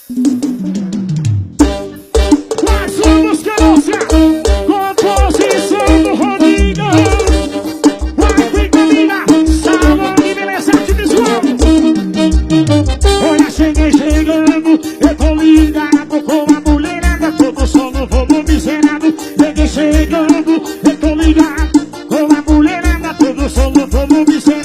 Mais uma música nossa, composição do Rodrigo. Vai ficar salão de beleza artificial. Olha, cheguei chegando, eu tô ligado com a mulherada, todo som no volume zerado. Cheguei chegando, eu tô ligado com a mulherada, todo som no volume zerado.